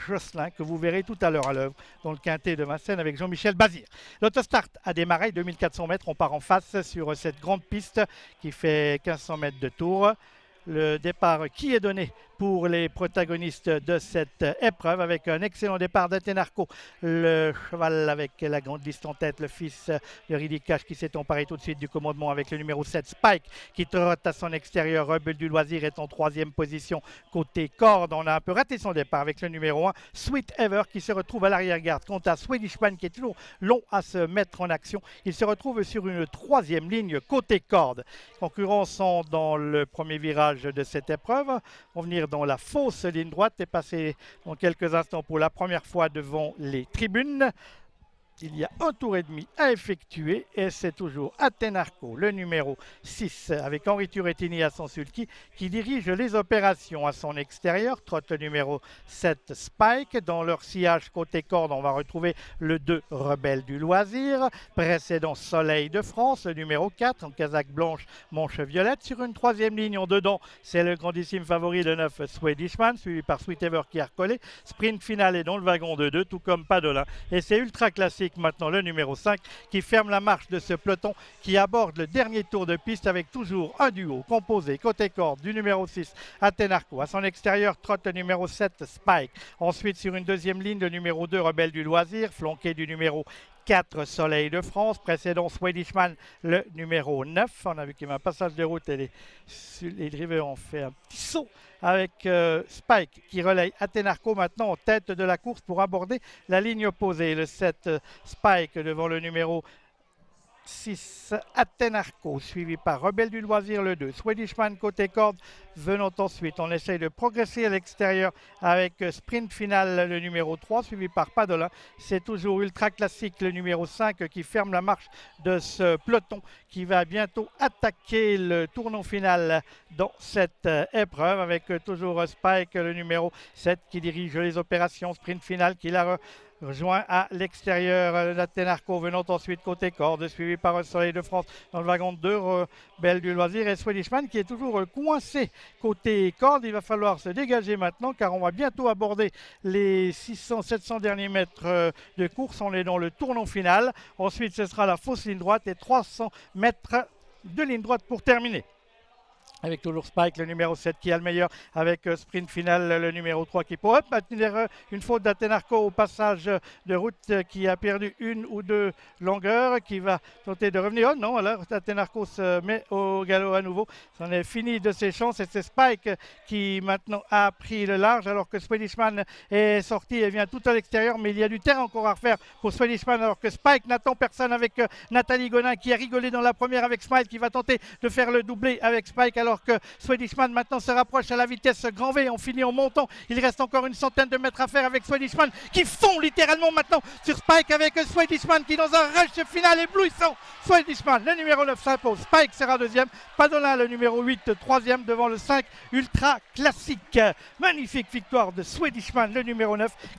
Josselin, que vous verrez tout à l'heure à l'œuvre dans le quintet de Vincennes avec Jean-Michel Bazir. L'autostart a démarré, 2400 mètres, on part en face sur cette grande piste qui fait 1500 mètres de tour. Le départ qui est donné pour les protagonistes de cette épreuve avec un excellent départ d'Athénarco, le cheval avec la grande liste en tête, le fils de Ridicache qui s'est emparé tout de suite du commandement avec le numéro 7 Spike qui trotte à son extérieur. Rebelle du Loisir est en troisième position côté corde. On a un peu raté son départ avec le numéro 1 Sweet Ever qui se retrouve à l'arrière-garde. Quant à Swedishman qui est toujours long à se mettre en action, il se retrouve sur une troisième ligne côté corde. Les concurrents sont dans le premier virage de cette épreuve, vont venir dans la fausse ligne droite et passer dans quelques instants pour la première fois devant les tribunes. Il y a un tour et demi à effectuer et c'est toujours Athénarco, le numéro 6, avec Henri Turrettini à son sulky, qui dirige les opérations à son extérieur. Trotte le numéro 7 Spike. Dans leur sillage côté corde, on va retrouver le 2 Rebelle du Loisir, précédent Soleil de France, le numéro 4 en casaque blanche, manche violette. Sur une troisième ligne en dedans, c'est le grandissime favori, le 9 Swedishman, suivi par Sweet Ever qui a recollé. Sprint final est dans le wagon de 2, tout comme Padolin. Et c'est ultra classique maintenant le numéro 5 qui ferme la marche de ce peloton qui aborde le dernier tour de piste avec toujours un duo composé côté corde du numéro 6 Athénarco. À son extérieur trotte le numéro 7 Spike. Ensuite sur une deuxième ligne le numéro 2 Rebelle du Loisir, flanqué du numéro 4 Soleil de France, précédent Swedishman, le numéro 9. On a vu qu'il y avait un passage de route et les drivers ont fait un petit saut avec Spike qui relaye Athénarco maintenant en tête de la course pour aborder la ligne opposée. Le 7 Spike devant le numéro 6 Athénarco, suivi par Rebelle du Loisir le 2. Swedishman côté corde venant ensuite. On essaye de progresser à l'extérieur avec sprint final le numéro 3, suivi par Padolin. C'est toujours ultra classique le numéro 5 qui ferme la marche de ce peloton qui va bientôt attaquer le tournant final dans cette épreuve avec toujours Spike le numéro 7 qui dirige les opérations. Sprint final qui la rejoint à l'extérieur d'Athénarco venant ensuite côté corde, suivi par Soleil de France dans le wagon de 2, Rebelle du Loisir et Swedishman qui est toujours coincé côté corde. Il va falloir se dégager maintenant car on va bientôt aborder les 600-700 derniers mètres de course. On est dans le tournant final. Ensuite ce sera la fausse ligne droite et 300 mètres de ligne droite pour terminer. Avec toujours Spike, le numéro 7 qui a le meilleur, avec sprint final, le numéro 3 qui peut une faute d'Athénarco au passage de route qui a perdu une ou deux longueurs, qui va tenter de revenir. Oh non, alors Athénarco se met au galop à nouveau. C'en est fini de ses chances et c'est Spike qui maintenant a pris le large alors que Swedishman est sorti et vient tout à l'extérieur. Mais il y a du terrain encore à refaire pour Swedishman alors que Spike n'attend personne avec Nathalie Gonin qui a rigolé dans la première avec Smile qui va tenter de faire le doublé avec Spike alors que Swedishman maintenant se rapproche à la vitesse grand V. On finit en montant. Il reste encore une centaine de mètres à faire avec Swedishman qui fond littéralement maintenant sur Spike avec Swedishman qui dans un rush final éblouissant. Swedishman, le numéro 9 s'impose. Spike sera deuxième. Padolin, le numéro 8, troisième devant le 5 ultra classique. Magnifique victoire de Swedishman, le numéro 9 qui